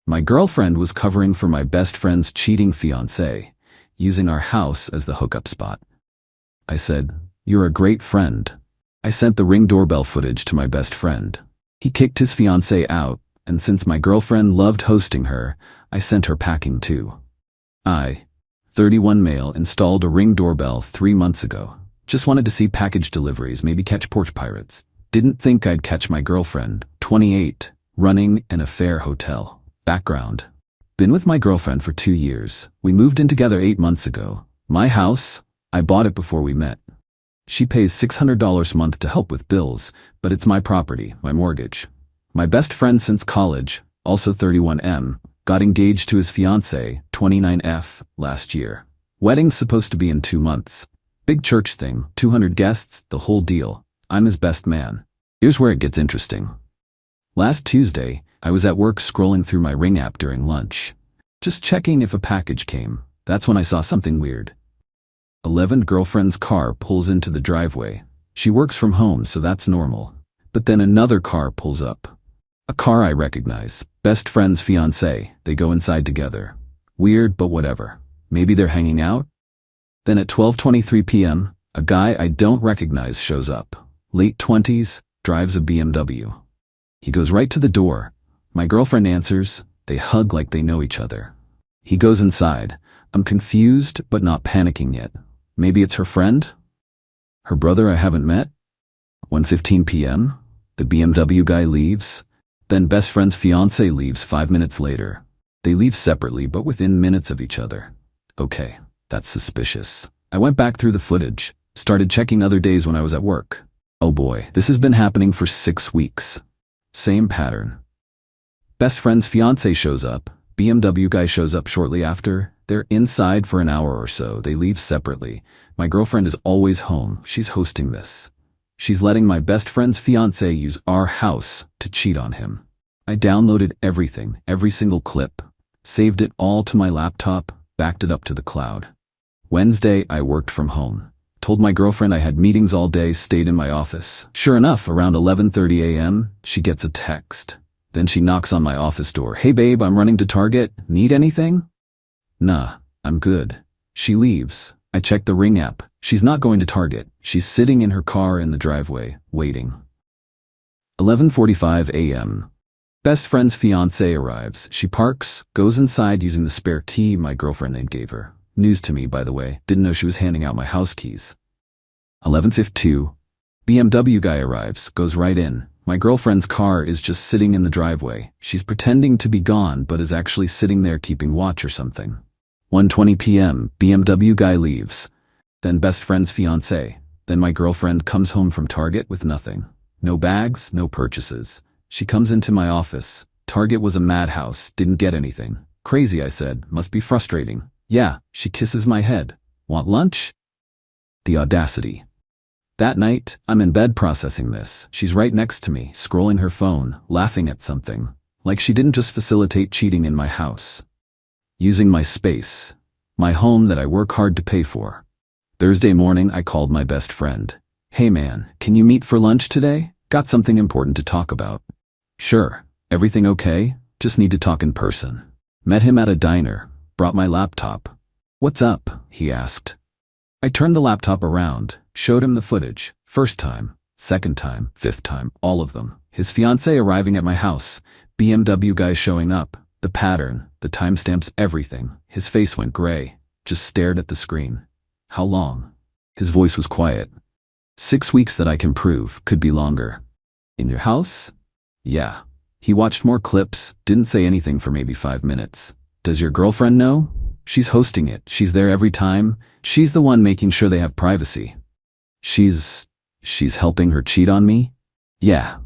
My girlfriend was covering for my best friend's cheating fiancé, using our house as the hookup spot. I said, "You're a great friend." I sent the Ring doorbell footage to my best friend. He kicked his fiancé out, and since my girlfriend loved hosting her, I sent her packing too. I, 31 male, installed a Ring doorbell 3 months ago. Just wanted to see package deliveries, maybe catch porch pirates. Didn't think I'd catch my girlfriend, 28, running an affair hotel. Background. Been with my girlfriend for 2 years. We moved in together 8 months ago. My house, I bought it before we met. She pays $600 a month to help with bills, but it's my property, my mortgage. My best friend since college, also 31M, got engaged to his fiancée, 29F, last year. Wedding's supposed to be in 2 months. Big church thing, 200 guests, the whole deal. I'm his best man. Here's where it gets interesting. Last Tuesday, I was at work scrolling through my Ring app during lunch. Just checking if a package came. That's when I saw something weird. 11 girlfriend's car pulls into the driveway. She works from home, so that's normal. But then another car pulls up. A car I recognize. Best friend's fiancé. They go inside together. Weird, but whatever. Maybe they're hanging out? Then at 12:23 p.m., a guy I don't recognize shows up. Late 20s, drives a BMW. He goes right to the door. My girlfriend answers. They hug like they know each other. He goes inside. I'm confused, but not panicking yet. Maybe it's her friend? Her brother I haven't met? 1:15 p.m., the BMW guy leaves. Then best friend's fiancé leaves 5 minutes later. They leave separately, but within minutes of each other. Okay, that's suspicious. I went back through the footage, started checking other days when I was at work. Oh boy, this has been happening for 6 weeks. Same pattern. Best friend's fiancé shows up. BMW guy shows up shortly after. They're inside for an hour or so. They leave separately. My girlfriend is always home. She's hosting this. She's letting my best friend's fiancé use our house to cheat on him. I downloaded everything, every single clip, saved it all to my laptop, backed it up to the cloud. Wednesday, I worked from home. Told my girlfriend I had meetings all day, stayed in my office. Sure enough, around 11:30 a.m., she gets a text. Then she knocks on my office door. "Hey babe, I'm running to Target. Need anything?" "Nah, I'm good." She leaves. I check the Ring app. She's not going to Target. She's sitting in her car in the driveway, waiting. 11:45 a.m. Best friend's fiancé arrives. She parks, goes inside using the spare key my girlfriend gave her. News to me, by the way. Didn't know she was handing out my house keys. 11:52. BMW guy arrives, goes right in. My girlfriend's car is just sitting in the driveway. She's pretending to be gone, but is actually sitting there keeping watch or something. 1:20 p.m. BMW guy leaves. Then best friend's fiancé. Then my girlfriend comes home from Target with nothing. No bags, no purchases. She comes into my office. Target was a madhouse, didn't get anything. Crazy, I said. Must be frustrating. Yeah, she kisses my head. Want lunch? The audacity. That night, I'm in bed processing this. She's right next to me, scrolling her phone, laughing at something. Like she didn't just facilitate cheating in my house. Using my space. My home that I work hard to pay for. Thursday morning, I called my best friend. "Hey man, can you meet for lunch today? Got something important to talk about." "Sure. Everything okay? Just need to talk in person." Met him at a diner. Brought my laptop. "What's up?" he asked. I turned the laptop around, showed him the footage. First time, second time, fifth time, all of them. His fiancé arriving at my house, BMW guy showing up, the pattern, the timestamps, everything. His face went gray, just stared at the screen. "How long?" His voice was quiet. 6 weeks that I can prove, could be longer. "In your house?" "Yeah." He watched more clips, didn't say anything for maybe 5 minutes. "Does your girlfriend know?" "She's hosting it. She's there every time. She's the one making sure they have privacy." She's helping her cheat on me?" "Yeah."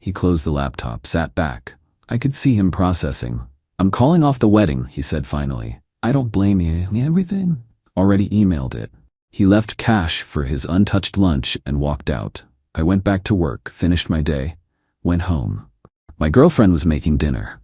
He closed the laptop, sat back. I could see him processing. "I'm calling off the wedding," he said finally. "I don't blame you. Everything?" Already emailed it. He left cash for his untouched lunch and walked out. I went back to work, finished my day, went home. My girlfriend was making dinner.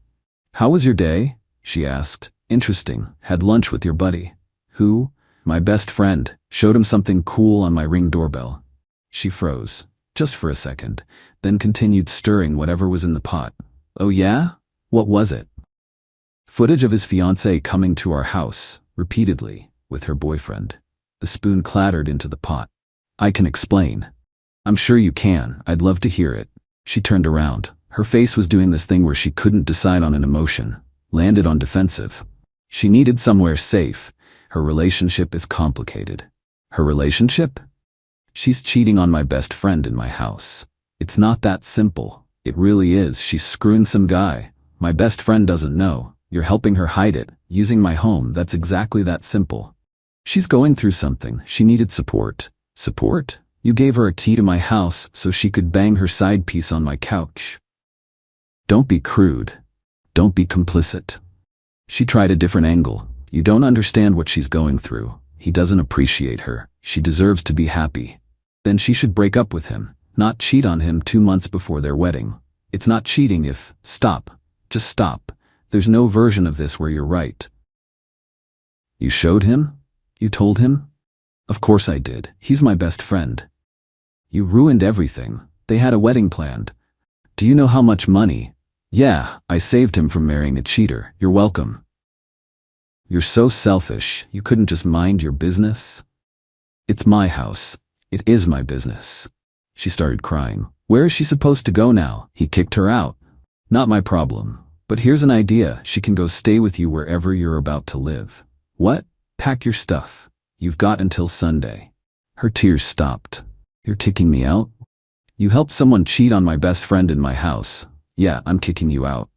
"How was your day?" she asked. "Interesting. Had lunch with your buddy." "Who?" "My best friend. Showed him something cool on my Ring doorbell." She froze, just for a second, then continued stirring whatever was in the pot. "Oh yeah? What was it?" Footage of his fiancée coming to our house, repeatedly, with her boyfriend. The spoon clattered into the pot. I can explain. I'm sure you can. I'd love to hear it. She turned around. Her face was doing this thing where she couldn't decide on an emotion. Landed on defensive. She needed somewhere safe. Her relationship is complicated. Her relationship? She's cheating on my best friend in my house. It's not that simple. It really is. She's screwing some guy. My best friend doesn't know. You're helping her hide it, using my home. That's exactly that simple. She's going through something. She needed support. Support? You gave her a key to my house so she could bang her side piece on my couch. Don't be crude. Don't be complicit. She tried a different angle. You don't understand what she's going through. He doesn't appreciate her. She deserves to be happy. Then she should break up with him, not cheat on him 2 months before their wedding. It's not cheating if, stop. Just stop. There's no version of this where you're right. You showed him? You told him? Of course I did. He's my best friend. You ruined everything. They had a wedding planned. Do you know how much money? Yeah, I saved him from marrying a cheater. You're welcome. You're so selfish. You couldn't just mind your business? It's my house. It is my business. She started crying. Where is she supposed to go now? He kicked her out. Not my problem. But here's an idea. She can go stay with you wherever you're about to live. What? Pack your stuff. You've got until Sunday. Her tears stopped. You're kicking me out? You helped someone cheat on my best friend in my house. Yeah, I'm kicking you out.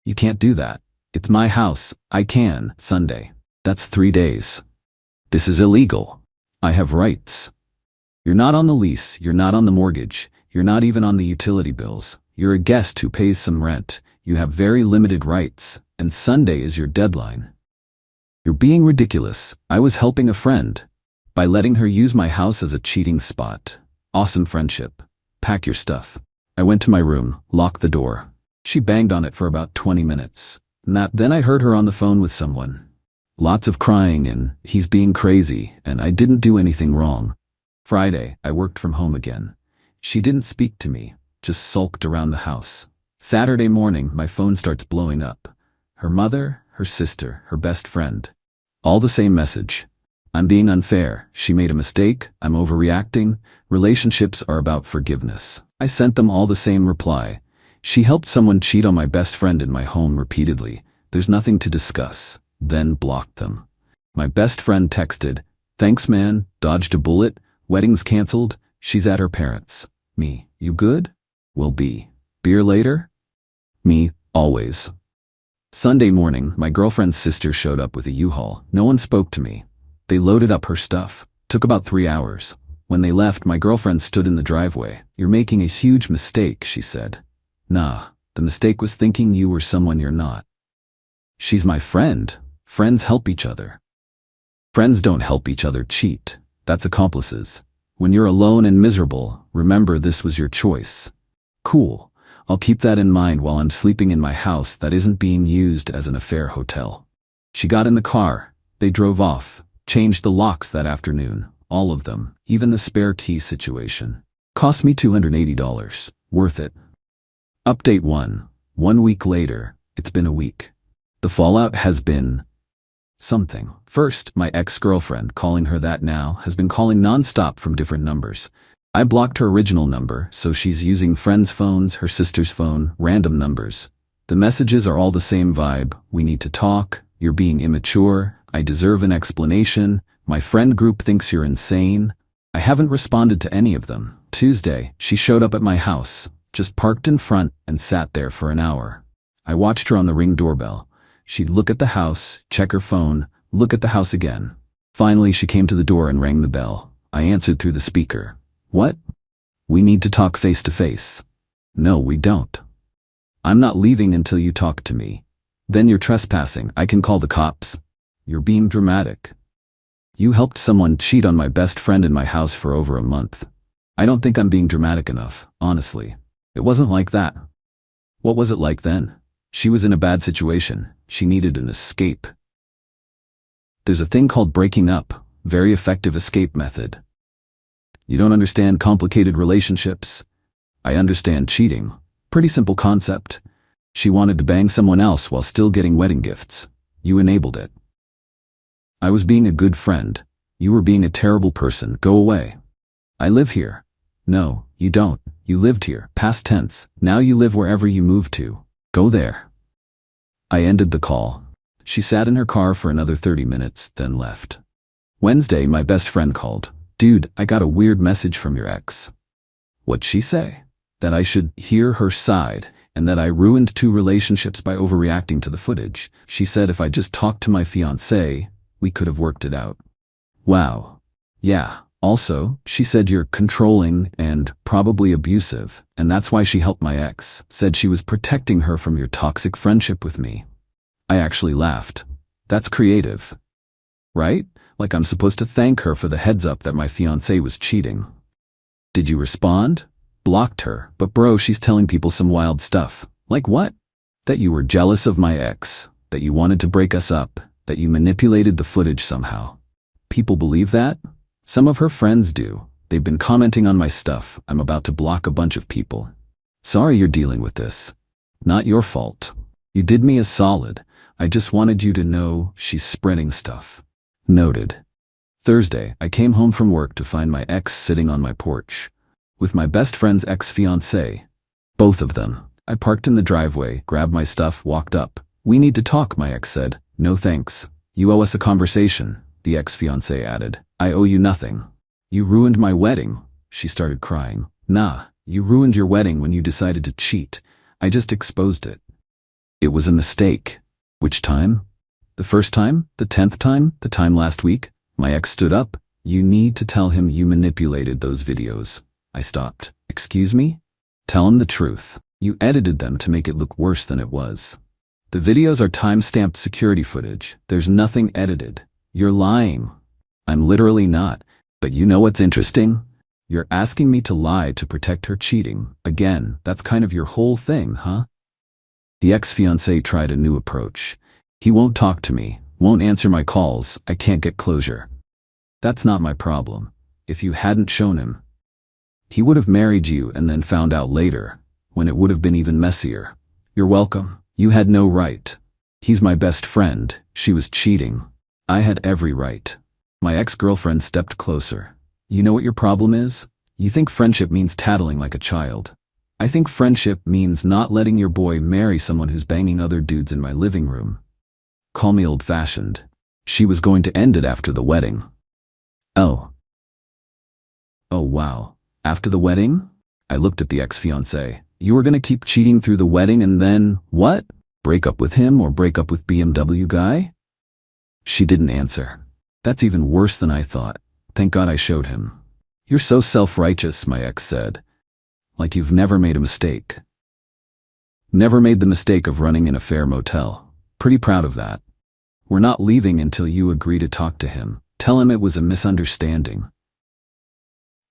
You can't do that. It's my house. I can. Sunday. That's 3 days. This is illegal. I have rights. You're not on the lease. You're not on the mortgage. You're not even on the utility bills. You're a guest who pays some rent. You have very limited rights, and Sunday is your deadline. You're being ridiculous. I was helping a friend by letting her use my house as a cheating spot. Awesome friendship. Pack your stuff. I went to my room, locked the door. She banged on it for about 20 minutes. Then I heard her on the phone with someone. Lots of crying and he's being crazy, and I didn't do anything wrong. Friday, I worked from home again. She didn't speak to me, just sulked around the house. Saturday morning, my phone starts blowing up. Her mother, her sister, her best friend. All the same message. I'm being unfair. She made a mistake. I'm overreacting. Relationships are about forgiveness. I sent them all the same reply. She helped someone cheat on my best friend in my home repeatedly. There's nothing to discuss. Then blocked them. My best friend texted, "Thanks man, dodged a bullet, wedding's canceled, she's at her parents'." Me, "You good?" "Will be. Beer later?" Me, "Always." Sunday morning, my girlfriend's sister showed up with a U-Haul. No one spoke to me. They loaded up her stuff. Took about 3 hours. When they left, my girlfriend stood in the driveway. "You're making a huge mistake," she said. "Nah, the mistake was thinking you were someone you're not." She's my friend. Friends help each other. Friends don't help each other cheat. That's accomplices. When you're alone and miserable, remember this was your choice. Cool. I'll keep that in mind while I'm sleeping in my house that isn't being used as an affair hotel. She got in the car. They drove off. Changed the locks that afternoon. All of them. Even the spare key situation. Cost me $280. Worth it. Update 1. 1 week later. It's been a week. The fallout has been something. First, my ex-girlfriend, calling her that now, has been calling non-stop from different numbers. I blocked her original number, so she's using friends' phones, her sister's phone, random numbers. The messages are all the same vibe. We need to talk. You're being immature. I deserve an explanation. My friend group thinks you're insane. I haven't responded to any of them. Tuesday, she showed up at my house, just parked in front and sat there for an hour. I watched her on the Ring doorbell. She'd look at the house, check her phone, look at the house again. Finally, she came to the door and rang the bell. I answered through the speaker. "What?" "We need to talk face to face." "No, we don't. I'm not leaving until you talk to me." "Then you're trespassing. I can call the cops." "You're being dramatic. You helped someone cheat on my best friend in my house for over a month. I don't think I'm being dramatic enough, honestly. It wasn't like that." "What was it like then?" "She was in a bad situation. She needed an escape." There's a thing called breaking up. Very effective escape method. You don't understand complicated relationships? I understand cheating. Pretty simple concept. She wanted to bang someone else while still getting wedding gifts. You enabled it. I was being a good friend. You were being a terrible person. Go away. I live here. No, you don't. You lived here. Past tense. Now you live wherever you moved to. Go there. I ended the call. She sat in her car for another 30 minutes, then left. Wednesday, my best friend called. Dude, I got a weird message from your ex. What'd she say? That I should hear her side, and that I ruined 2 relationships by overreacting to the footage. She said if I just talked to my fiancé, we could have worked it out. Wow. Yeah. Also, she said you're controlling and probably abusive, and that's why she helped my ex. Said she was protecting her from your toxic friendship with me. I actually laughed. That's creative. Right? Like I'm supposed to thank her for the heads up that my fiancé was cheating. Did you respond? Blocked her, but bro, she's telling people some wild stuff. Like what? That you were jealous of my ex, that you wanted to break us up, that you manipulated the footage somehow. People believe that? Some of her friends do. They've been commenting on my stuff. I'm about to block a bunch of people. Sorry you're dealing with this. Not your fault. You did me a solid. I just wanted you to know she's spreading stuff. Noted. Thursday, I came home from work to find my ex sitting on my porch with my best friend's ex-fiancé. Both of them. I parked in the driveway, grabbed my stuff, walked up. We need to talk, my ex said. No thanks. You owe us a conversation, the ex-fiancé added. I owe you nothing. You ruined my wedding. She started crying. Nah, you ruined your wedding when you decided to cheat. I just exposed it. It was a mistake. Which time? The first time? The 10th time? The time last week? My ex stood up. You need to tell him you manipulated those videos. I stopped. Excuse me? Tell him the truth. You edited them to make it look worse than it was. The videos are time-stamped security footage. There's nothing edited. You're lying. I'm literally not. But you know what's interesting? You're asking me to lie to protect her cheating. Again, that's kind of your whole thing, huh? The ex-fiancé tried a new approach. He won't talk to me, won't answer my calls. I can't get closure. That's not my problem. If you hadn't shown him, he would have married you and then found out later, when it would have been even messier. You're welcome. You had no right. He's my best friend. She was cheating. I had every right. My ex-girlfriend stepped closer. You know what your problem is? You think friendship means tattling like a child. I think friendship means not letting your boy marry someone who's banging other dudes in my living room. Call me old-fashioned. She was going to end it after the wedding. Oh. Oh wow. After the wedding? I looked at the ex-fiancé. You were gonna keep cheating through the wedding and then, what? Break up with him or break up with BMW guy? She didn't answer. That's even worse than I thought. Thank God I showed him. You're so self-righteous, my ex said. Like you've never made a mistake. Never made the mistake of running in a fair motel. Pretty proud of that. We're not leaving until you agree to talk to him. Tell him it was a misunderstanding.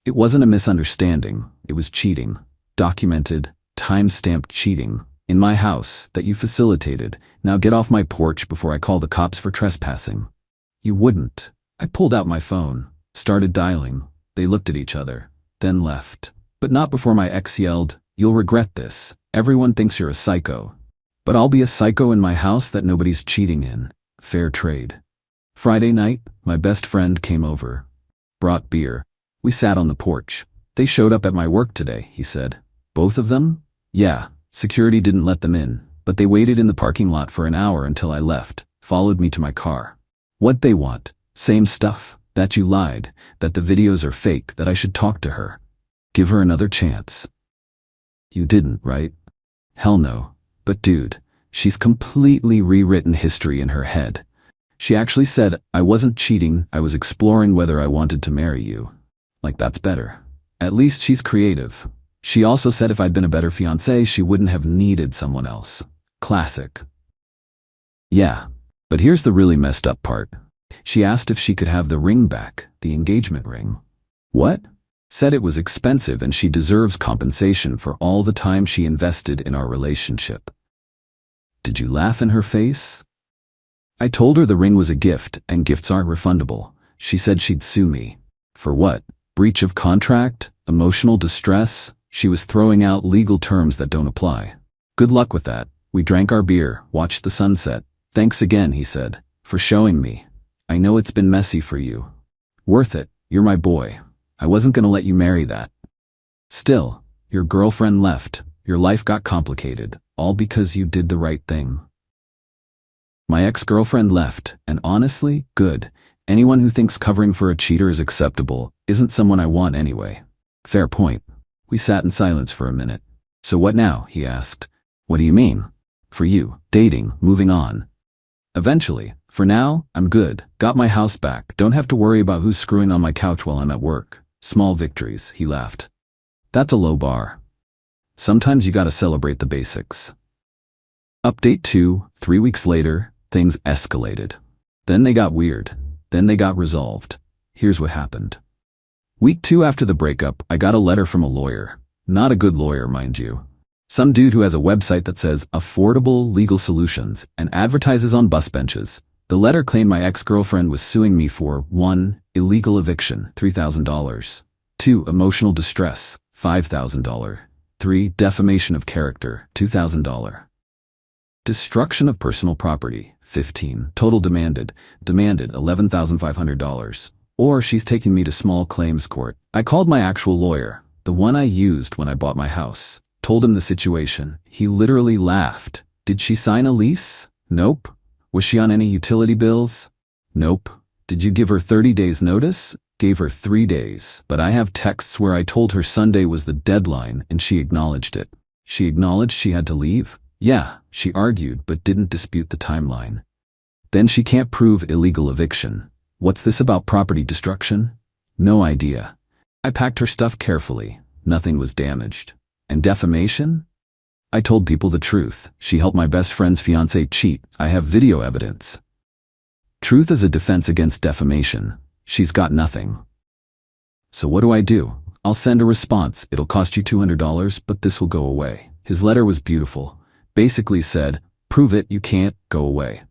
It wasn't a misunderstanding. It was cheating. Documented, time-stamped cheating. In my house, that you facilitated. Now get off my porch before I call the cops for trespassing. You wouldn't. I pulled out my phone, started dialing. They looked at each other, then left. But not before my ex yelled, "You'll regret this. Everyone thinks you're a psycho. But I'll be a psycho in my house that nobody's cheating in. Fair trade." Friday night, my best friend came over. Brought beer. We sat on the porch. They showed up at my work today, he said. Both of them? Yeah. Security didn't let them in, but they waited in the parking lot for an hour until I left, followed me to my car. What they want? Same stuff. That you lied, that the videos are fake, that I should talk to her. Give her another chance. You didn't, right? Hell no. But dude, she's completely rewritten history in her head. She actually said, I wasn't cheating, I was exploring whether I wanted to marry you. Like that's better. At least she's creative. She also said if I'd been a better fiancé, she wouldn't have needed someone else. Classic. Yeah, but here's the really messed up part. She asked if she could have the ring back, the engagement ring. What? Said it was expensive and she deserves compensation for all the time she invested in our relationship. Did you laugh in her face? I told her the ring was a gift and gifts aren't refundable. She said she'd sue me. For what? Breach of contract? Emotional distress? She was throwing out legal terms that don't apply. Good luck with that. We drank our beer, watched the sunset. Thanks again, he said, for showing me. I know it's been messy for you. Worth it, you're my boy. I wasn't gonna let you marry that. Still, your girlfriend left, your life got complicated, all because you did the right thing. My ex-girlfriend left, and honestly, good. Anyone who thinks covering for a cheater is acceptable isn't someone I want anyway. Fair point. We sat in silence for a minute. So what now? He asked. What do you mean? For you, dating, moving on. Eventually. For now, I'm good. Got my house back. Don't have to worry about who's screwing on my couch while I'm at work. Small victories, he laughed. That's a low bar. Sometimes you gotta celebrate the basics. Update 2, 3 weeks later, things escalated. Then they got weird. Then they got resolved. Here's what happened. Week 2 after the breakup, I got a letter from a lawyer. Not a good lawyer, mind you. Some dude who has a website that says Affordable Legal Solutions and advertises on bus benches. The letter claimed my ex-girlfriend was suing me for 1. Illegal eviction, $3,000. 2. Emotional distress, $5,000. 3. Defamation of character, $2,000. Destruction of personal property, 15. Total demanded $11,500. Or she's taking me to small claims court. I called my actual lawyer, the one I used when I bought my house. Told him the situation. He literally laughed. Did she sign a lease? Nope. Was she on any utility bills? Nope. Did you give her 30 days notice? Gave her 3 days. But I have texts where I told her Sunday was the deadline and she acknowledged it. She acknowledged she had to leave? Yeah, she argued but didn't dispute the timeline. Then she can't prove illegal eviction. What's this about property destruction? No idea. I packed her stuff carefully. Nothing was damaged. And defamation? I told people the truth. She helped my best friend's fiancé cheat. I have video evidence. Truth is a defense against defamation. She's got nothing. So what do? I'll send a response. It'll cost you $200, but this will go away. His letter was beautiful. Basically said, prove it, you can't, go away.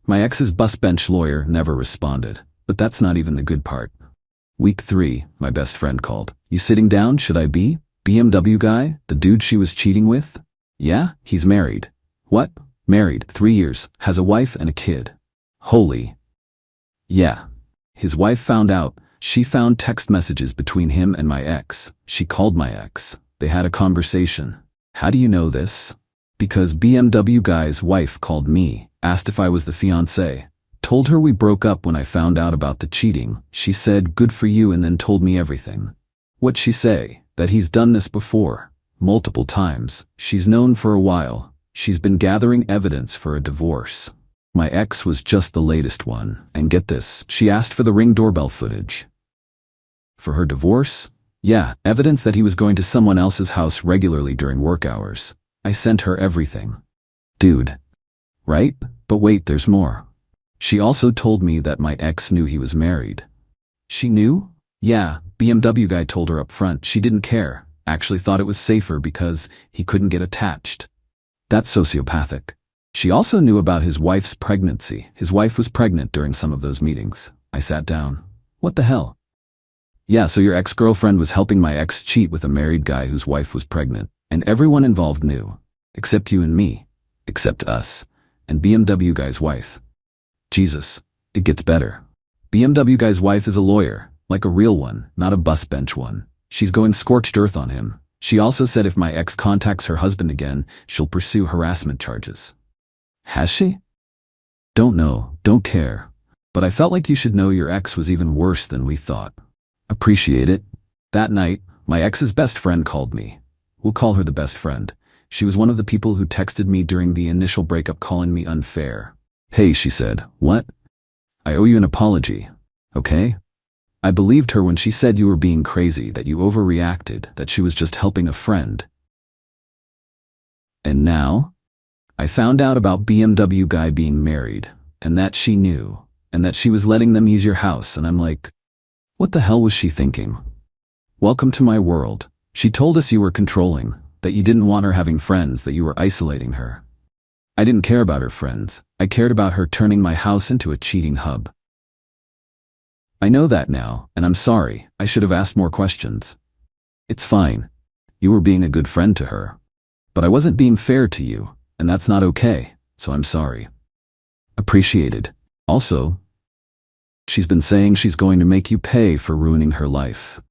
My ex's bus bench lawyer never responded. But that's not even the good part. Week 3, my best friend called. You sitting down? Should I be? BMW guy? The dude she was cheating with? Yeah, he's married. What? Married, 3 years, has a wife and a kid. Holy. Yeah. His wife found out. She found text messages between him and my ex. She called my ex. They had a conversation. How do you know this? Because BMW guy's wife called me, asked if I was the fiancé. Told her we broke up when I found out about the cheating. She said, good for you, and then told me everything. What'd she say? That he's done this before. Multiple times. She's known for a while. She's been gathering evidence for a divorce. My ex was just the latest one. And get this, she asked for the Ring doorbell footage. For her divorce? Yeah, evidence that he was going to someone else's house regularly during work hours. I sent her everything. Dude. Right? But wait, there's more. She also told me that my ex knew he was married. She knew? Yeah, BMW guy told her up front. She didn't care. Actually thought it was safer because he couldn't get attached. That's sociopathic. She also knew about his wife's pregnancy. His wife was pregnant during some of those meetings. I sat down. What the hell? Yeah, so your ex-girlfriend was helping my ex cheat with a married guy whose wife was pregnant. And everyone involved knew. Except you and me. Except us. And BMW guy's wife. Jesus. It gets better. BMW guy's wife is a lawyer. Like a real one, not a bus bench one. She's going scorched earth on him. She also said if my ex contacts her husband again, she'll pursue harassment charges. Has she? Don't know, don't care. But I felt like you should know your ex was even worse than we thought. Appreciate it. That night, my ex's best friend called me. We'll call her the best friend. She was one of the people who texted me during the initial breakup calling me unfair. Hey, she said, what? I owe you an apology. Okay? I believed her when she said you were being crazy, that you overreacted, that she was just helping a friend. And now? I found out about BMW guy being married, and that she knew, and that she was letting them use your house, and I'm like, what the hell was she thinking? Welcome to my world. She told us you were controlling, that you didn't want her having friends, that you were isolating her. I didn't care about her friends. I cared about her turning my house into a cheating hub. I know that now, and I'm sorry. I should have asked more questions. It's fine. You were being a good friend to her. But I wasn't being fair to you. and that's not okay, so I'm sorry. Appreciated. Also, she's been saying she's going to make you pay for ruining her life.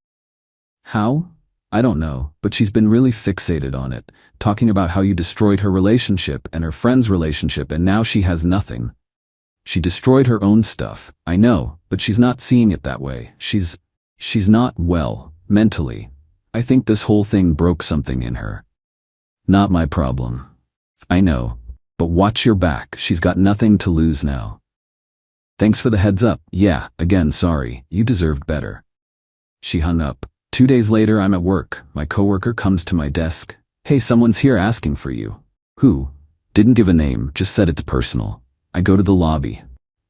How? I don't know, but she's been really fixated on it, talking about how you destroyed her relationship and her friend's relationship and now she has nothing. She destroyed her own stuff, I know, but she's not seeing it that way. She's not well, mentally. I think this whole thing broke something in her. Not my problem. I know, but watch your back, she's got nothing to lose now. Thanks for the heads up. Yeah, again, sorry, you deserved better. She hung up. 2 days later, I'm at work. My coworker comes to my desk. Hey, someone's here asking for you. Who? Didn't give a name, just said it's personal. I go to the lobby.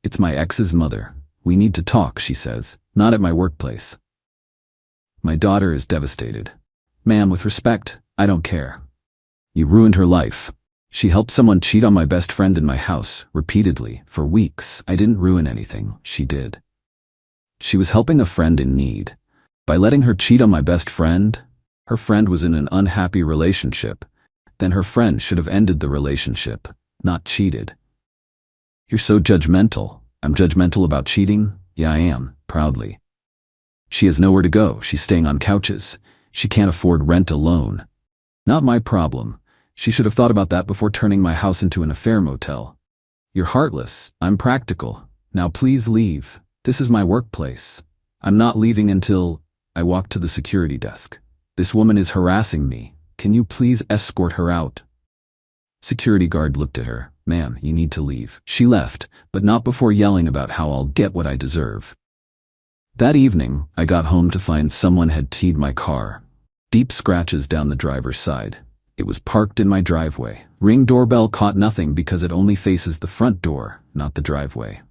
It's my ex's mother. We need to talk, she says. Not at my workplace. My daughter is devastated. Ma'am, with respect, I don't care. You ruined her life. She helped someone cheat on my best friend in my house, repeatedly, for weeks. I didn't ruin anything, she did. She was helping a friend in need. By letting her cheat on my best friend, her friend was in an unhappy relationship. Then her friend should have ended the relationship, not cheated. You're so judgmental. I'm judgmental about cheating? Yeah, I am, proudly. She has nowhere to go. She's staying on couches. She can't afford rent alone. Not my problem. She should have thought about that before turning my house into an affair motel. You're heartless. I'm practical. Now please leave. This is my workplace. I'm not leaving until... I walked to the security desk. This woman is harassing me. Can you please escort her out? Security guard looked at her. Ma'am, you need to leave. She left, but not before yelling about how I'll get what I deserve. That evening, I got home to find someone had keyed my car. Deep scratches down the driver's side. It was parked in my driveway. Ring doorbell caught nothing because it only faces the front door, not the driveway.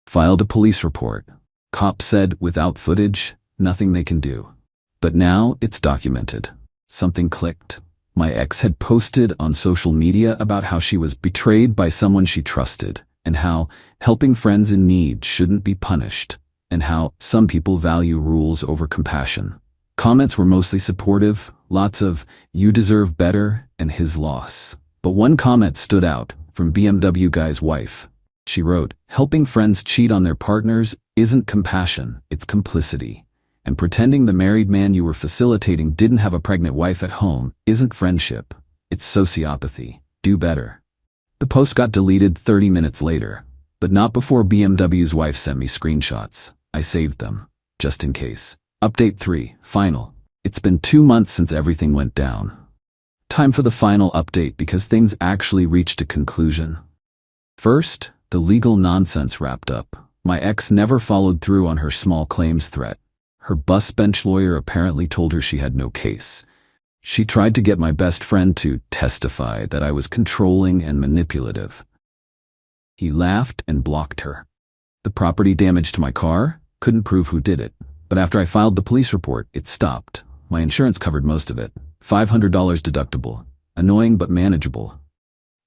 Filed a police report. Cop said, without footage, nothing they can do. But now it's documented. Something clicked. My ex had posted on social media about how she was betrayed by someone she trusted, and how helping friends in need shouldn't be punished, and how some people value rules over compassion. Comments were mostly supportive, lots of, you deserve better, and his loss. But one comment stood out, from BMW guy's wife. She wrote, helping friends cheat on their partners isn't compassion, it's complicity. And pretending the married man you were facilitating didn't have a pregnant wife at home isn't friendship, it's sociopathy. Do better. The post got deleted 30 minutes later, but not before BMW's wife sent me screenshots. I saved them, just in case. Update 3, final. It's been 2 months since everything went down. Time for the final update because things actually reached a conclusion. First, the legal nonsense wrapped up. My ex never followed through on her small claims threat. Her bus bench lawyer apparently told her she had no case. She tried to get my best friend to testify that I was controlling and manipulative. He laughed and blocked her. The property damage to my car? Couldn't prove who did it. But after I filed the police report, it stopped. My insurance covered most of it. $500 deductible. Annoying but manageable.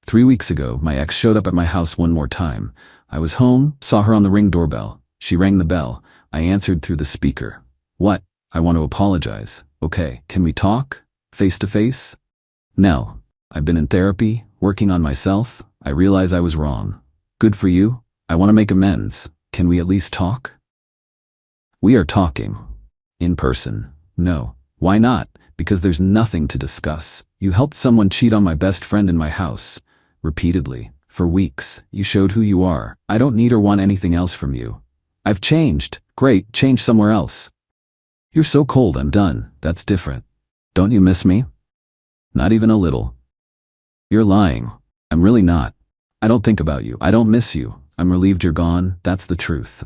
3 weeks ago, my ex showed up at my house one more time. I was home, saw her on the Ring doorbell. She rang the bell. I answered through the speaker. What? I want to apologize. Okay, can we talk? Face to face? No. I've been in therapy, working on myself. I realize I was wrong. Good for you. I want to make amends. Can we at least talk? We are talking. In person. No. Why not? Because there's nothing to discuss. You helped someone cheat on my best friend in my house. Repeatedly. For weeks. You showed who you are. I don't need or want anything else from you. I've changed. Great, change somewhere else. You're so cold, I'm done. That's different. Don't you miss me? Not even a little. You're lying. I'm really not. I don't think about you. I don't miss you. I'm relieved you're gone. That's the truth.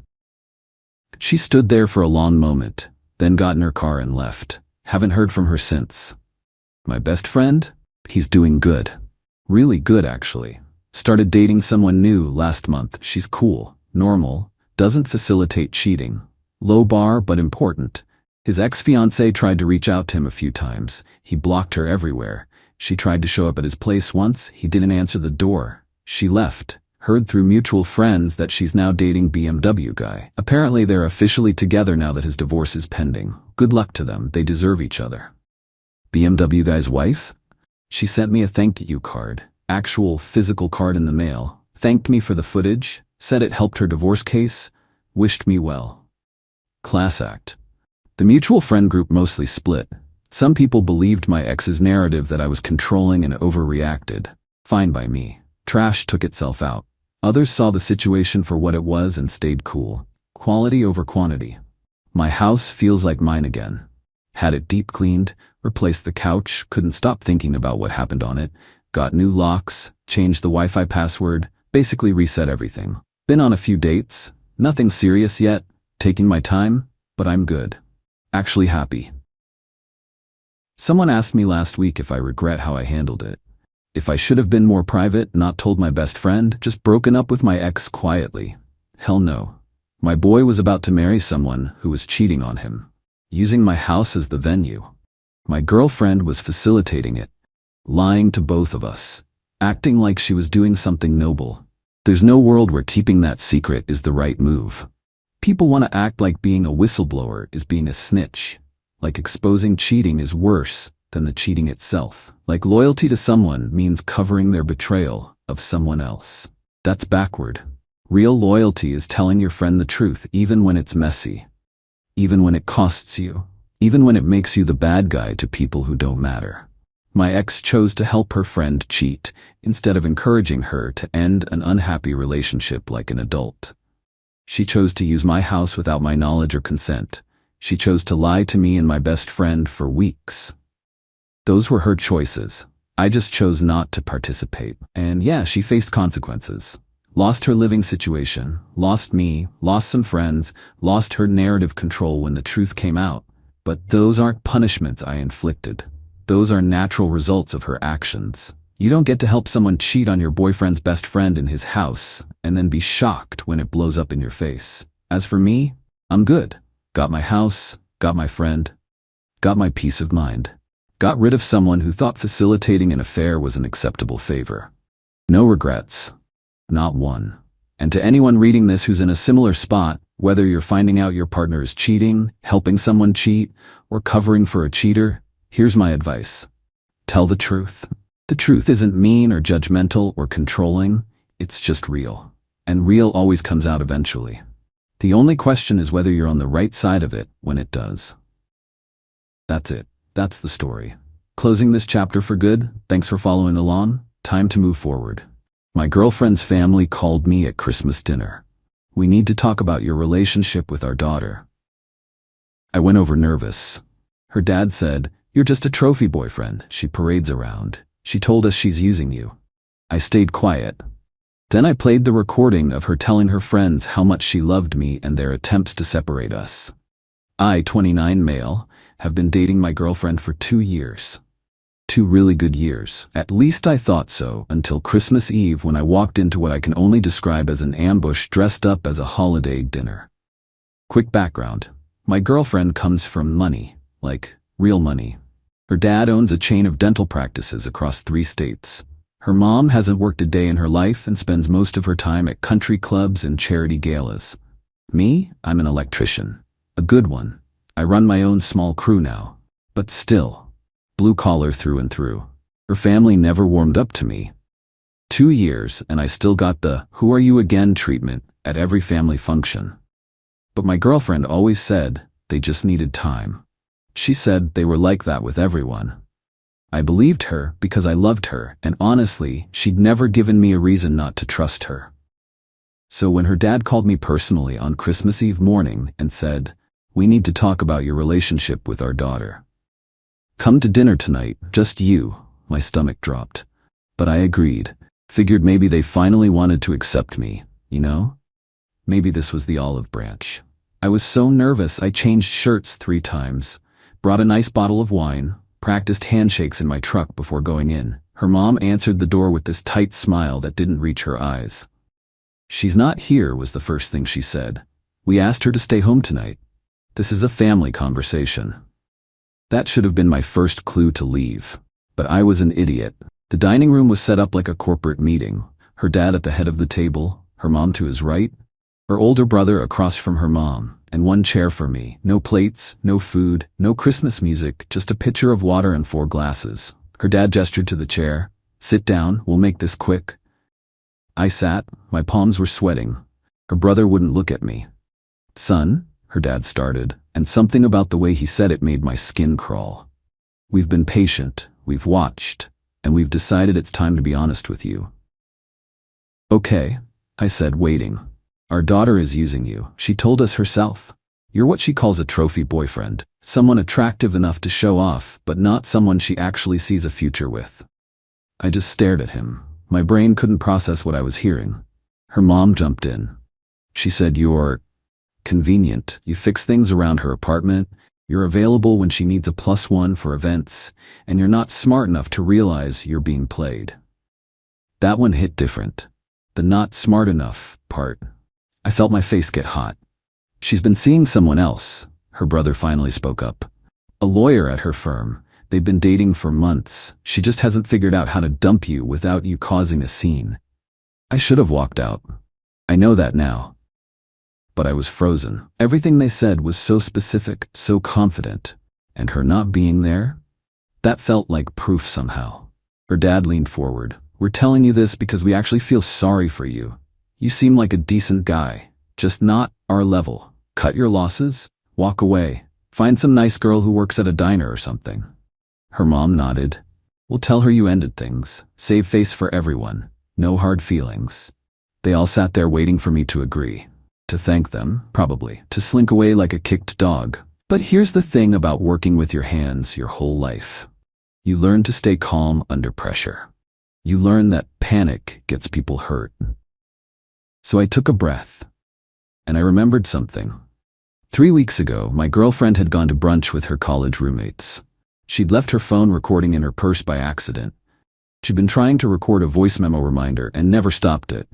She stood there for a long moment, then got in her car and left. Haven't heard from her since. My best friend? He's doing good. Really good, actually. Started dating someone new last month. She's cool, normal, doesn't facilitate cheating. Low bar, but important. His ex-fiancée tried to reach out to him a few times. He blocked her everywhere. She tried to show up at his place once. He didn't answer the door. She left. Heard through mutual friends that she's now dating BMW guy. Apparently they're officially together now that his divorce is pending. Good luck to them. They deserve each other. BMW guy's wife? She sent me a thank you card. actual physical card in the mail, thanked me for the footage, said it helped her divorce case, wished me well. Class act. The mutual friend group mostly split. Some people believed my ex's narrative that I was controlling and overreacted. Fine by me. Trash took itself out. Others saw the situation for what it was and stayed cool. Quality over quantity. My house feels like mine again. Had it deep cleaned, replaced the couch, couldn't stop thinking about what happened on it, got new locks, changed the Wi-Fi password, basically reset everything. Been on a few dates, nothing serious yet, taking my time, but I'm good. Actually happy. Someone asked me last week if I regret how I handled it. If I should have been more private, not told my best friend, just broken up with my ex quietly. Hell no. My boy was about to marry someone who was cheating on him, using my house as the venue. My girlfriend was facilitating it, lying to both of us, acting like she was doing something noble. There's no world where keeping that secret is the right move. People want to act like being a whistleblower is being a snitch, like exposing cheating is worse than the cheating itself, like loyalty to someone means covering their betrayal of someone else. That's backward. Real loyalty is telling your friend the truth even when it's messy, even when it costs you, even when it makes you the bad guy to people who don't matter. My ex chose to help her friend cheat instead of encouraging her to end an unhappy relationship like an adult. She chose to use my house without my knowledge or consent. She chose to lie to me and my best friend for weeks. Those were her choices. I just chose not to participate. And yeah, she faced consequences. Lost her living situation, lost me, lost some friends, lost her narrative control when the truth came out. But those aren't punishments I inflicted. Those are natural results of her actions. You don't get to help someone cheat on your boyfriend's best friend in his house and then be shocked when it blows up in your face. As for me, I'm good. Got my house, got my friend, got my peace of mind. Got rid of someone who thought facilitating an affair was an acceptable favor. No regrets. Not one. And to anyone reading this who's in a similar spot, whether you're finding out your partner is cheating, helping someone cheat, or covering for a cheater, here's my advice. Tell the truth. The truth isn't mean or judgmental or controlling, it's just real. And real always comes out eventually. The only question is whether you're on the right side of it when it does. That's it. That's the story. Closing this chapter for good. Thanks for following along. Time to move forward. My girlfriend's family called me at Christmas dinner. We need to talk about your relationship with our daughter. I went over nervous. Her dad said, "You're just a trophy boyfriend she parades around. She told us she's using you." I stayed quiet. Then I played the recording of her telling her friends how much she loved me and their attempts to separate us. I, 29 male, have been dating my girlfriend for 2 years. 2 really good years. At least I thought so until Christmas Eve when I walked into what I can only describe as an ambush dressed up as a holiday dinner. Quick background. My girlfriend comes from money, like real money. Her dad owns a chain of dental practices across 3 states. Her mom hasn't worked a day in her life and spends most of her time at country clubs and charity galas. Me, I'm an electrician. A good one. I run my own small crew now. But still, blue collar through and through. Her family never warmed up to me. 2 years and I still got the "who are you again" treatment at every family function. But my girlfriend always said they just needed time. She said they were like that with everyone. I believed her because I loved her, and honestly, she'd never given me a reason not to trust her. So when her dad called me personally on Christmas Eve morning and said, "We need to talk about your relationship with our daughter. Come to dinner tonight, just you," my stomach dropped. But I agreed. Figured maybe they finally wanted to accept me, you know? Maybe this was the olive branch. I was so nervous I changed shirts 3 times, brought a nice bottle of wine, practiced handshakes in my truck before going in. Her mom answered the door with this tight smile that didn't reach her eyes. "She's not here," was the first thing she said. "We asked her to stay home tonight. This is a family conversation." That should have been my first clue to leave. But I was an idiot. The dining room was set up like a corporate meeting. Her dad at the head of the table, her mom to his right, her older brother across from her mom, and 1 chair for me. No plates, no food, no Christmas music, just a pitcher of water and 4 glasses. Her dad gestured to the chair, Sit down, we'll make this quick. I sat, my palms were sweating. Her brother wouldn't look at me. Son, her dad started, and something about the way he said it made my skin crawl. We've been patient, we've watched, and we've decided it's time to be honest with you. Okay, I said, waiting. Our daughter is using you, she told us herself. You're what she calls a trophy boyfriend, someone attractive enough to show off, but not someone she actually sees a future with. I just stared at him. My brain couldn't process what I was hearing. Her mom jumped in. She said, "You're convenient. You fix things around her apartment. You're available when she needs a +1 for events, and you're not smart enough to realize you're being played." That one hit different. The not smart enough part. I felt my face get hot. She's been seeing someone else, her brother finally spoke up. A lawyer at her firm. They've been dating for months. She just hasn't figured out how to dump you without you causing a scene. I should have walked out. I know that now. But I was frozen. Everything they said was so specific, so confident. And her not being there? That felt like proof somehow. Her dad leaned forward. "We're telling you this because we actually feel sorry for you. You seem like a decent guy, just not our level. Cut your losses, walk away, find some nice girl who works at a diner or something." Her mom nodded. "We'll tell her you ended things. Save face for everyone. No hard feelings." They all sat there waiting for me to agree. To thank them, probably. To slink away like a kicked dog. But here's the thing about working with your hands your whole life. You learn to stay calm under pressure. You learn that panic gets people hurt. So I took a breath. And I remembered something. 3 weeks ago, my girlfriend had gone to brunch with her college roommates. She'd left her phone recording in her purse by accident. She'd been trying to record a voice memo reminder and never stopped it.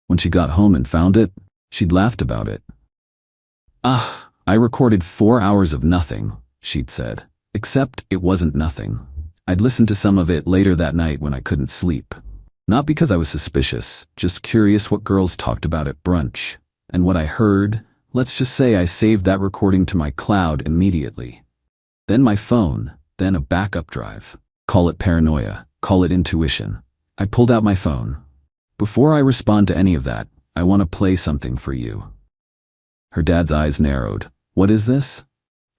When she got home and found it, she'd laughed about it. I recorded 4 hours of nothing," she'd said. Except it wasn't nothing. I'd listened to some of it later that night when I couldn't sleep. Not because I was suspicious, just curious what girls talked about at brunch. And what I heard, let's just say I saved that recording to my cloud immediately. Then my phone, then a backup drive. Call it paranoia, call it intuition. I pulled out my phone. "Before I respond to any of that, I want to play something for you." Her dad's eyes narrowed. "What is this?"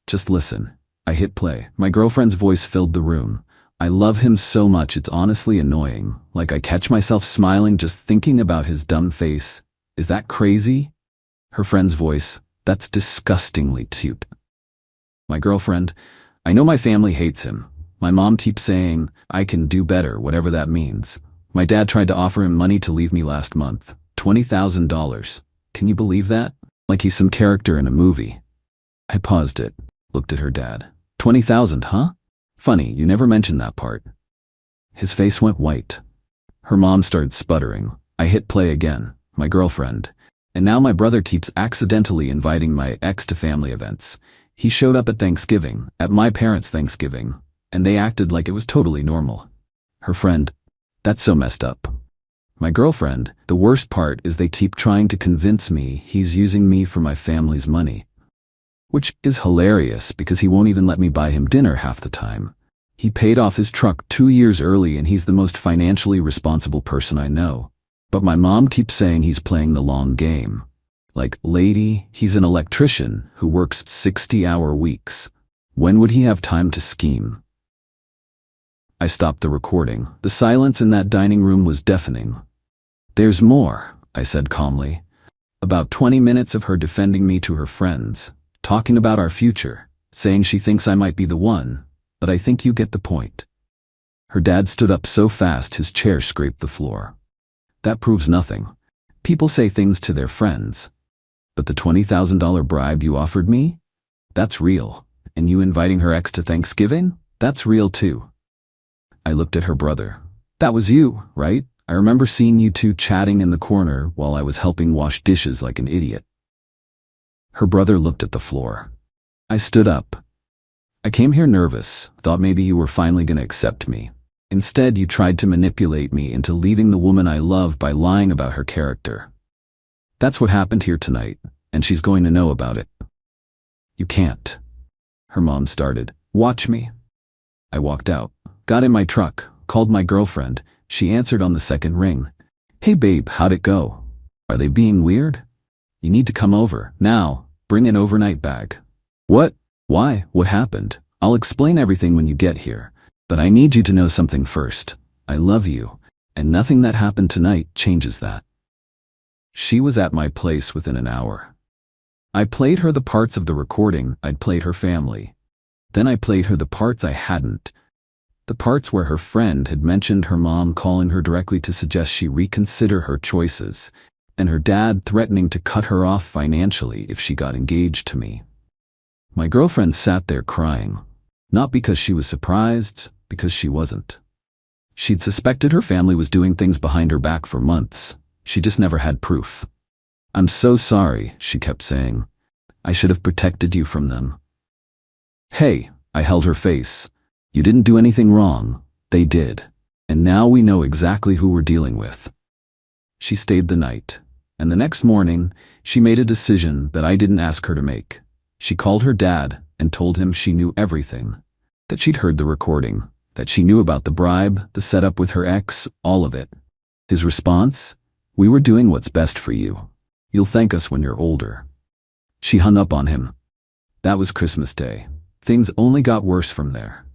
"Just listen." I hit play. My girlfriend's voice filled the room. I love him so much it's honestly annoying. Like I catch myself smiling just thinking about his dumb face. "Is that crazy?" Her friend's voice. "That's disgustingly cute." My girlfriend. "I know my family hates him. My mom keeps saying, I can do better, whatever that means. My dad tried to offer him money to leave me last month. $20,000. Can you believe that? Like he's some character in a movie." I paused it, looked at her dad. 20,000, huh? Funny, you never mentioned that part." His face went white. Her mom started sputtering. I hit play again. My girlfriend. "And now my brother keeps accidentally inviting my ex to family events. He showed up at Thanksgiving, at my parents' Thanksgiving, and they acted like it was totally normal." Her friend. "That's so messed up." My girlfriend. "The worst part is they keep trying to convince me he's using me for my family's money. Which is hilarious because he won't even let me buy him dinner half the time. He paid off his truck 2 years early and he's the most financially responsible person I know. But my mom keeps saying he's playing the long game. Like, lady, he's an electrician who works 60-hour weeks. When would he have time to scheme?" I stopped the recording. The silence in that dining room was deafening. "There's more," I said calmly. "About 20 minutes of her defending me to her friends, talking about our future, saying she thinks I might be the one, but I think you get the point." Her dad stood up so fast his chair scraped the floor. "That proves nothing. People say things to their friends. But the $20,000 bribe you offered me? That's real. And you inviting her ex to Thanksgiving? That's real too." I looked at her brother. "That was you, right? I remember seeing you two chatting in the corner while I was helping wash dishes like an idiot." Her brother looked at the floor. I stood up. "I came here nervous, thought maybe you were finally gonna accept me. Instead, you tried to manipulate me into leaving the woman I love by lying about her character. That's what happened here tonight, and she's going to know about it." "You can't." Her mom started. "Watch me." I walked out, got in my truck, called my girlfriend, She answered on the second ring. Hey babe, how'd it go? Are they being weird? You need to come over. Now, bring an overnight bag. What? Why? What happened? I'll explain everything when you get here. But I need you to know something first. I love you, and nothing that happened tonight changes that. She was at my place within an hour. I played her the parts of the recording I'd played her family. Then I played her the parts I hadn't. The parts where her friend had mentioned her mom calling her directly to suggest she reconsider her choices, and her dad threatening to cut her off financially if she got engaged to me. My girlfriend sat there crying, not because she was surprised, because she wasn't. She'd suspected her family was doing things behind her back for months. She just never had proof. I'm so sorry, she kept saying. I should have protected you from them. Hey, I held her face. You didn't do anything wrong. They did. And now we know exactly who we're dealing with. She stayed the night, and the next morning, she made a decision that I didn't ask her to make. She called her dad and told him she knew everything, that she'd heard the recording, that she knew about the bribe, the setup with her ex, all of it. His response? We were doing what's best for you. You'll thank us when you're older. She hung up on him. That was Christmas Day. Things only got worse from there.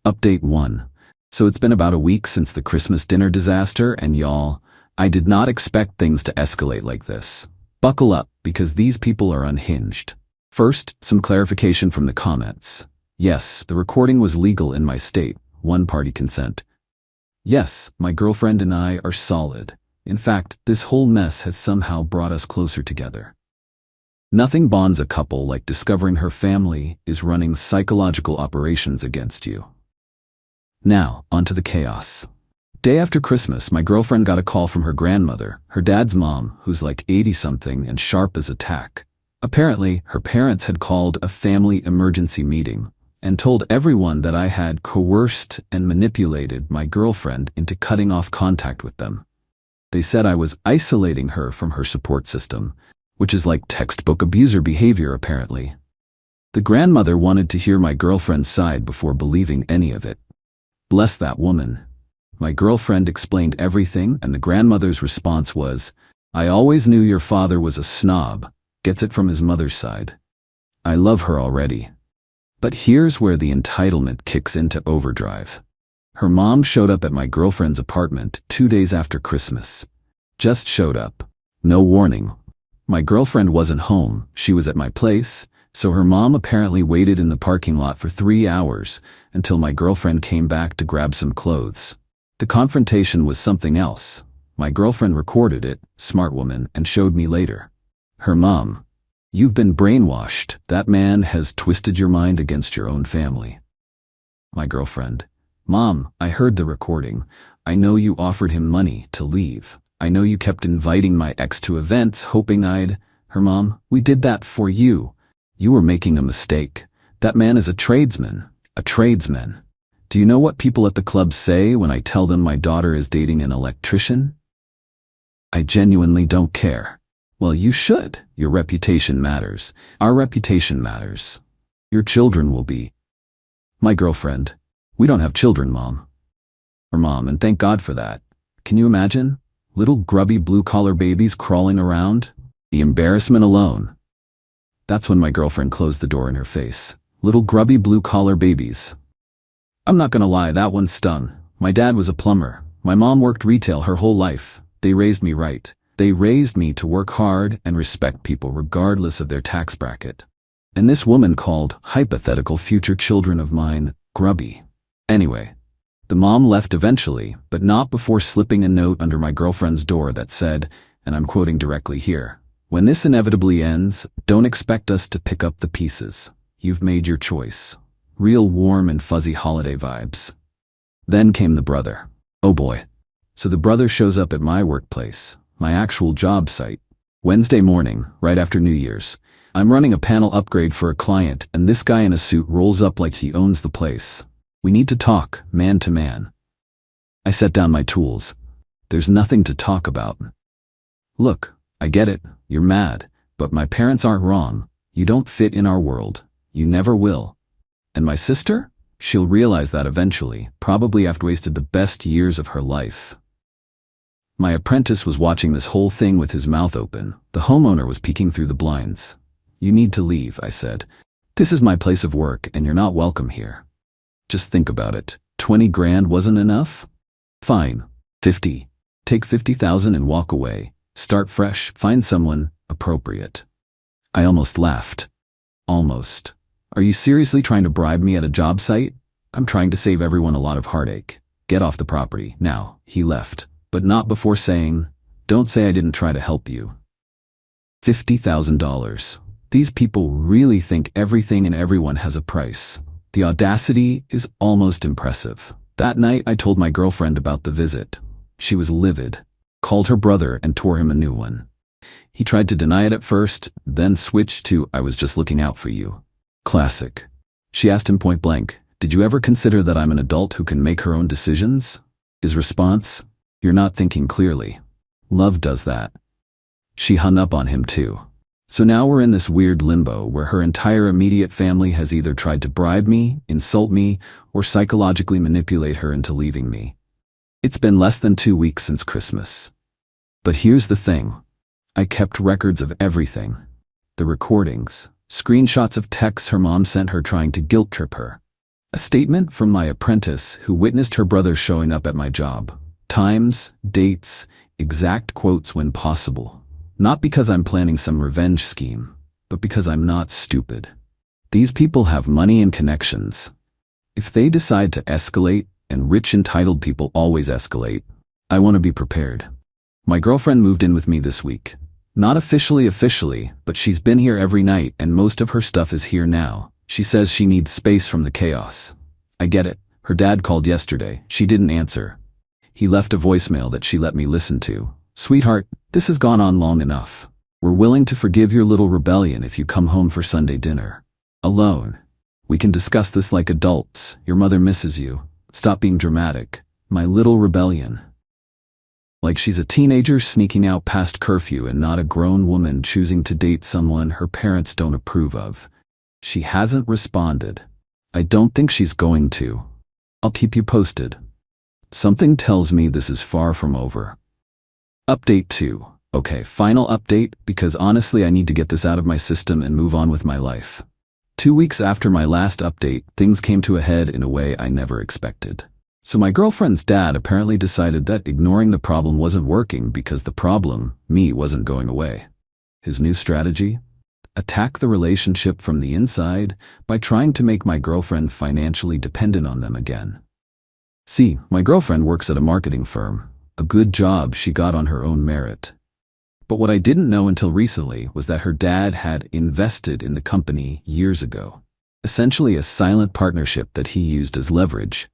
Update 1. So it's been about a week since the Christmas dinner disaster, and y'all, I did not expect things to escalate like this. Buckle up, because these people are unhinged. First, some clarification from the comments. Yes, the recording was legal in my state, one-party consent. Yes, my girlfriend and I are solid. In fact, this whole mess has somehow brought us closer together. Nothing bonds a couple like discovering her family is running psychological operations against you. Now, onto the chaos. Day after Christmas, my girlfriend got a call from her grandmother, her dad's mom, who's like 80-something and sharp as a tack. Apparently, her parents had called a family emergency meeting and told everyone that I had coerced and manipulated my girlfriend into cutting off contact with them. They said I was isolating her from her support system, which is like textbook abuser behavior apparently. The grandmother wanted to hear my girlfriend's side before believing any of it. Bless that woman. My girlfriend explained everything, and the grandmother's response was, I always knew your father was a snob, gets it from his mother's side. I love her already. But here's where the entitlement kicks into overdrive. Her mom showed up at my girlfriend's apartment 2 days after Christmas. Just showed up. No warning. My girlfriend wasn't home, she was at my place, so her mom apparently waited in the parking lot for 3 hours until my girlfriend came back to grab some clothes. The confrontation was something else. My girlfriend recorded it, smart woman, and showed me later. Her mom. You've been brainwashed. That man has twisted your mind against your own family. My girlfriend. Mom, I heard the recording. I know you offered him money to leave. I know you kept inviting my ex to events hoping I'd... Her mom. We did that for you. You were making a mistake. That man is a tradesman. A tradesman. Do you know what people at the club say when I tell them my daughter is dating an electrician? I genuinely don't care. Well, you should. Your reputation matters. Our reputation matters. Your children will be. My girlfriend. We don't have children, Mom. Her mom, and thank God for that. Can you imagine? Little grubby blue-collar babies crawling around? The embarrassment alone. That's when my girlfriend closed the door in her face. Little grubby blue-collar babies. I'm not gonna lie, that one stung. My dad was a plumber. My mom worked retail her whole life. They raised me right. They raised me to work hard and respect people regardless of their tax bracket. And this woman called hypothetical future children of mine grubby. Anyway, the mom left eventually, but not before slipping a note under my girlfriend's door that said, and I'm quoting directly here, when this inevitably ends, don't expect us to pick up the pieces. You've made your choice. Real warm and fuzzy holiday vibes. Then came the brother. Oh boy. So the brother shows up at my workplace, my actual job site. Wednesday morning, right after New Year's. I'm running a panel upgrade for a client, and this guy in a suit rolls up like he owns the place. We need to talk, man to man. I set down my tools. There's nothing to talk about. Look, I get it, you're mad, but my parents aren't wrong. You don't fit in our world. You never will. And my sister? She'll realize that eventually, probably after wasted the best years of her life. My apprentice was watching this whole thing with his mouth open. The homeowner was peeking through the blinds. "You need to leave," I said. "This is my place of work and you're not welcome here." Just think about it. 20 grand wasn't enough? Fine. 50. Take 50,000 and walk away. Start fresh. Find someone appropriate. I almost laughed. Almost. Are you seriously trying to bribe me at a job site? I'm trying to save everyone a lot of heartache. Get off the property. Now, he left, but not before saying, "Don't say I didn't try to help you." $50,000. These people really think everything and everyone has a price. The audacity is almost impressive. That night, I told my girlfriend about the visit. She was livid, called her brother and tore him a new one. He tried to deny it at first, then switched to, "I was just looking out for you." Classic. She asked him point blank, "Did you ever consider that I'm an adult who can make her own decisions?" His response, "You're not thinking clearly. Love does that." She hung up on him too. So now we're in this weird limbo where her entire immediate family has either tried to bribe me, insult me, or psychologically manipulate her into leaving me. It's been less than 2 weeks since Christmas. But here's the thing. I kept records of everything. The recordings, screenshots of texts her mom sent her trying to guilt trip her. A statement from my apprentice who witnessed her brother showing up at my job. Times, dates, exact quotes when possible. Not because I'm planning some revenge scheme, but because I'm not stupid. These people have money and connections. If they decide to escalate, and rich entitled people always escalate, I want to be prepared. My girlfriend moved in with me this week. Not officially, but she's been here every night and most of her stuff is here now. She says she needs space from the chaos. I get it. Her dad called yesterday. She didn't answer. He left a voicemail that she let me listen to. "Sweetheart, this has gone on long enough. We're willing to forgive your little rebellion if you come home for Sunday dinner. Alone. We can discuss this like adults. Your mother misses you. Stop being dramatic. My little rebellion." Like she's a teenager sneaking out past curfew and not a grown woman choosing to date someone her parents don't approve of. She hasn't responded. I don't think she's going to. I'll keep you posted. Something tells me this is far from over. Update 2. Okay, final update, because honestly I need to get this out of my system and move on with my life. 2 weeks after my last update, things came to a head in a way I never expected. So my girlfriend's dad apparently decided that ignoring the problem wasn't working because the problem, me, wasn't going away. His new strategy? Attack the relationship from the inside by trying to make my girlfriend financially dependent on them again. See, my girlfriend works at a marketing firm, a good job she got on her own merit. But what I didn't know until recently was that her dad had invested in the company years ago. Essentially a silent partnership that he used as leverage.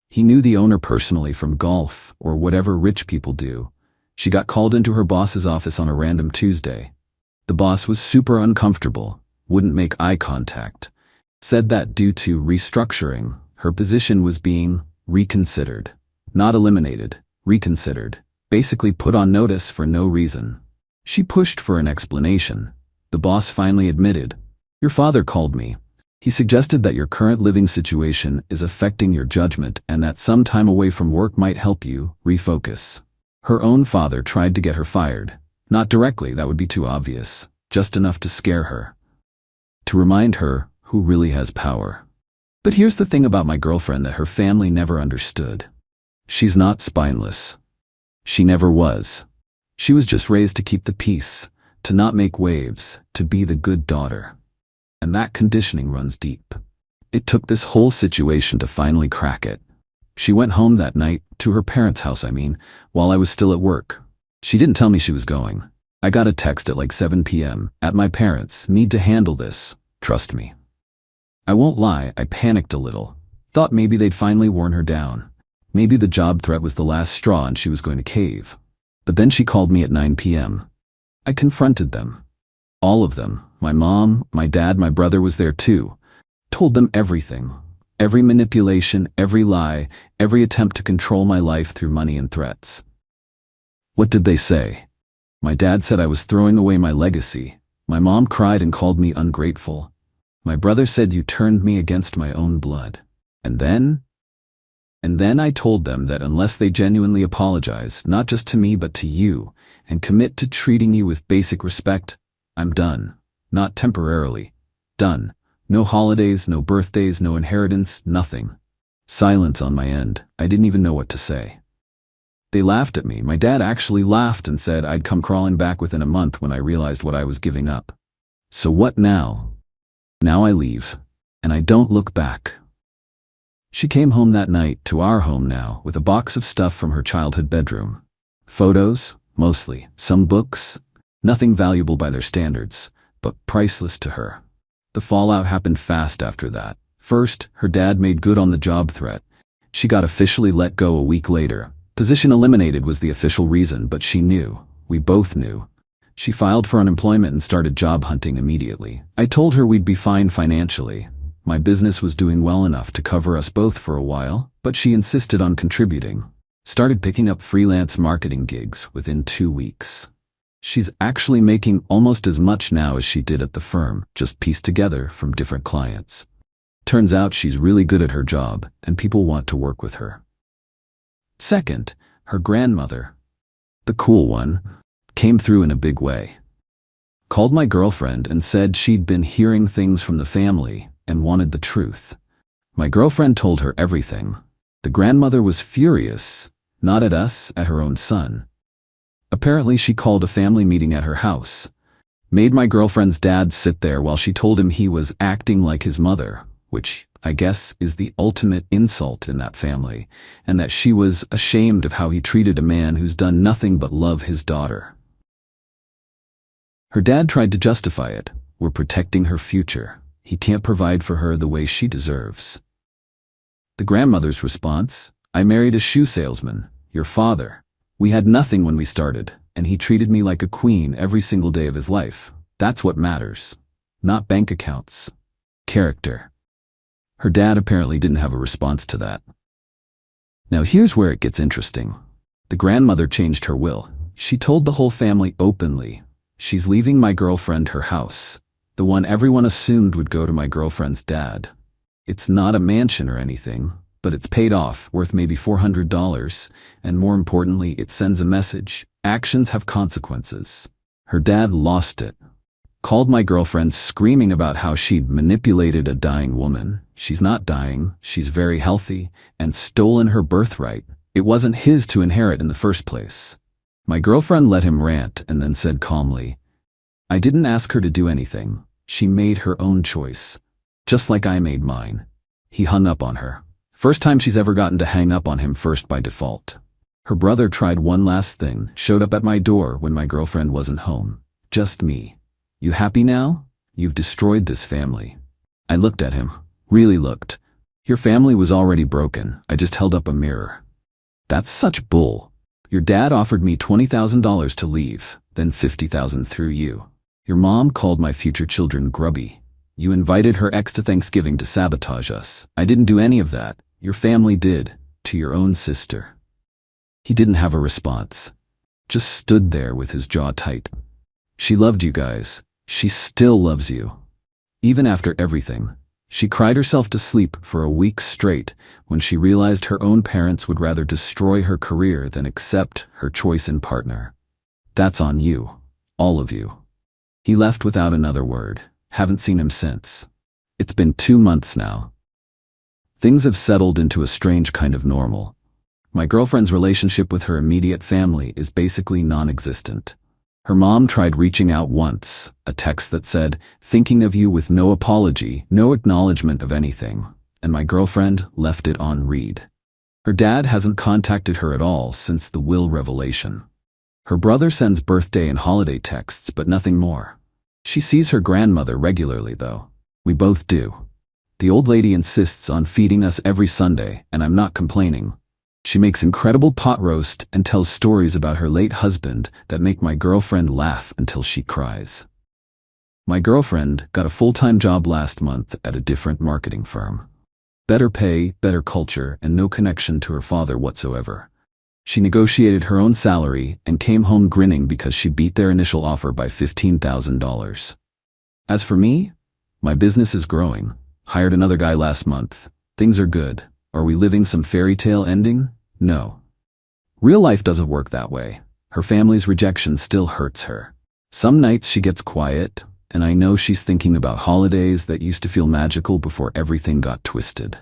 He knew the owner personally from golf or whatever rich people do. She got called into her boss's office on a random Tuesday. The boss was super uncomfortable, wouldn't make eye contact. Said that due to restructuring, her position was being reconsidered. Not eliminated, reconsidered. Basically put on notice for no reason. She pushed for an explanation. The boss finally admitted, "Your father called me. He suggested that your current living situation is affecting your judgment and that some time away from work might help you refocus." Her own father tried to get her fired. Not directly, that would be too obvious. Just enough to scare her. To remind her who really has power. But here's the thing about my girlfriend that her family never understood. She's not spineless. She never was. She was just raised to keep the peace, to not make waves, to be the good daughter. And that conditioning runs deep. It took this whole situation to finally crack it. She went home that night, to her parents' house while I was still at work. She didn't tell me she was going. I got a text at like 7 p.m. At my parents, "Need to handle this. Trust me." I won't lie, I panicked a little. Thought maybe they'd finally worn her down. Maybe the job threat was the last straw and she was going to cave. But then she called me at 9 p.m. I confronted them. All of them. My mom, my dad, my brother was there too. Told them everything. Every manipulation, every lie, every attempt to control my life through money and threats. What did they say? My dad said I was throwing away my legacy. My mom cried and called me ungrateful. My brother said you turned me against my own blood. And then I told them that unless they genuinely apologize, not just to me but to you, and commit to treating you with basic respect, I'm done. Not temporarily. Done. No holidays, no birthdays, no inheritance, nothing. Silence on my end. I didn't even know what to say. They laughed at me. My dad actually laughed and said I'd come crawling back within a month when I realized what I was giving up. So what now? Now I leave, and I don't look back. She came home that night, to our home now, with a box of stuff from her childhood bedroom. Photos, mostly. Some books. Nothing valuable by their standards, but priceless to her. The fallout happened fast after that. First, her dad made good on the job threat. She got officially let go a week later. Position eliminated was the official reason, but she knew. We both knew. She filed for unemployment and started job hunting immediately. I told her we'd be fine financially. My business was doing well enough to cover us both for a while, but she insisted on contributing. Started picking up freelance marketing gigs within 2 weeks. She's actually making almost as much now as she did at the firm, just pieced together from different clients. Turns out she's really good at her job, and people want to work with her. Second, her grandmother, the cool one, came through in a big way. Called my girlfriend and said she'd been hearing things from the family and wanted the truth. My girlfriend told her everything. The grandmother was furious, not at us, at her own son. Apparently she called a family meeting at her house, made my girlfriend's dad sit there while she told him he was acting like his mother, which I guess is the ultimate insult in that family, and that she was ashamed of how he treated a man who's done nothing but love his daughter. Her dad tried to justify it. We're protecting her future. He can't provide for her the way she deserves. The grandmother's response, I married a shoe salesman, your father. We had nothing when we started, and he treated me like a queen every single day of his life. That's what matters. Not bank accounts. Character. Her dad apparently didn't have a response to that. Now here's where it gets interesting. The grandmother changed her will. She told the whole family openly, she's leaving my girlfriend her house, the one everyone assumed would go to my girlfriend's dad. It's not a mansion or anything, but it's paid off, worth maybe $400, and more importantly, it sends a message. Actions have consequences. Her dad lost it. Called my girlfriend screaming about how she'd manipulated a dying woman. She's not dying, she's very healthy, and stolen her birthright. It wasn't his to inherit in the first place. My girlfriend let him rant and then said calmly, I didn't ask her to do anything. She made her own choice, just like I made mine. He hung up on her. First time she's ever gotten to hang up on him first by default. Her brother tried one last thing, showed up at my door when my girlfriend wasn't home. Just me. You happy now? You've destroyed this family. I looked at him. Really looked. Your family was already broken. I just held up a mirror. That's such bull. Your dad offered me $20,000 to leave, then $50,000 through you. Your mom called my future children grubby. You invited her ex to Thanksgiving to sabotage us. I didn't do any of that. Your family did, to your own sister. He didn't have a response. Just stood there with his jaw tight. She loved you guys. She still loves you. Even after everything. She cried herself to sleep for a week straight when she realized her own parents would rather destroy her career than accept her choice in partner. That's on you. All of you. He left without another word. Haven't seen him since. It's been 2 months now. Things have settled into a strange kind of normal. My girlfriend's relationship with her immediate family is basically non-existent. Her mom tried reaching out once, a text that said, thinking of you with no apology, no acknowledgement of anything, and my girlfriend left it on read. Her dad hasn't contacted her at all since the will revelation. Her brother sends birthday and holiday texts, but nothing more. She sees her grandmother regularly, though. We both do. The old lady insists on feeding us every Sunday, and I'm not complaining. She makes incredible pot roast and tells stories about her late husband that make my girlfriend laugh until she cries. My girlfriend got a full-time job last month at a different marketing firm. Better pay, better culture, and no connection to her father whatsoever. She negotiated her own salary and came home grinning because she beat their initial offer by $15,000. As for me, my business is growing. Hired another guy last month. Things are good. Are we living some fairy tale ending? No. Real life doesn't work that way. Her family's rejection still hurts her. Some nights she gets quiet, and I know she's thinking about holidays that used to feel magical before everything got twisted.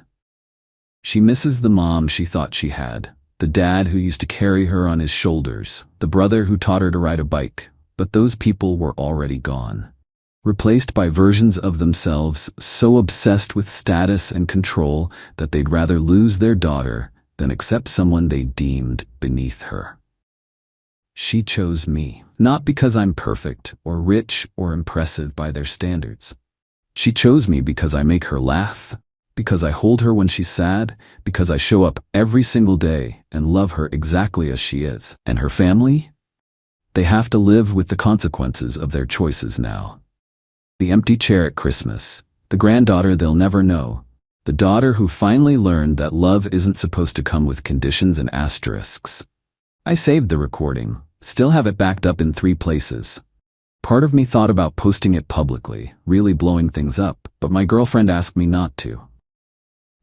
She misses the mom she thought she had, the dad who used to carry her on his shoulders, the brother who taught her to ride a bike, but those people were already gone. Replaced by versions of themselves so obsessed with status and control that they'd rather lose their daughter than accept someone they deemed beneath her. She chose me, not because I'm perfect or rich or impressive by their standards. She chose me because I make her laugh, because I hold her when she's sad, because I show up every single day and love her exactly as she is. And her family? They have to live with the consequences of their choices now. The empty chair at Christmas, the granddaughter they'll never know, the daughter who finally learned that love isn't supposed to come with conditions and asterisks. I saved the recording, still have it backed up in 3 places. Part of me thought about posting it publicly, really blowing things up, but my girlfriend asked me not to.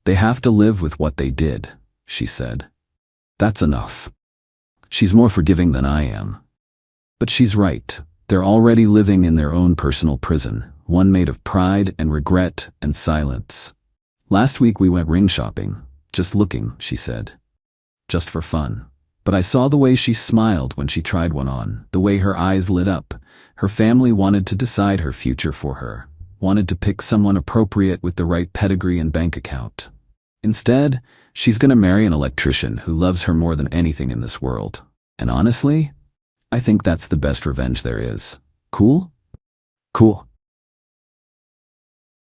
They have to live with what they did, she said. That's enough. She's more forgiving than I am. But she's right. They're already living in their own personal prison, one made of pride and regret and silence. Last week we went ring shopping. Just looking, she said. Just for fun. But I saw the way she smiled when she tried one on, the way her eyes lit up. Her family wanted to decide her future for her, wanted to pick someone appropriate with the right pedigree and bank account. Instead, she's gonna marry an electrician who loves her more than anything in this world. And honestly, I think that's the best revenge there is. Cool? Cool.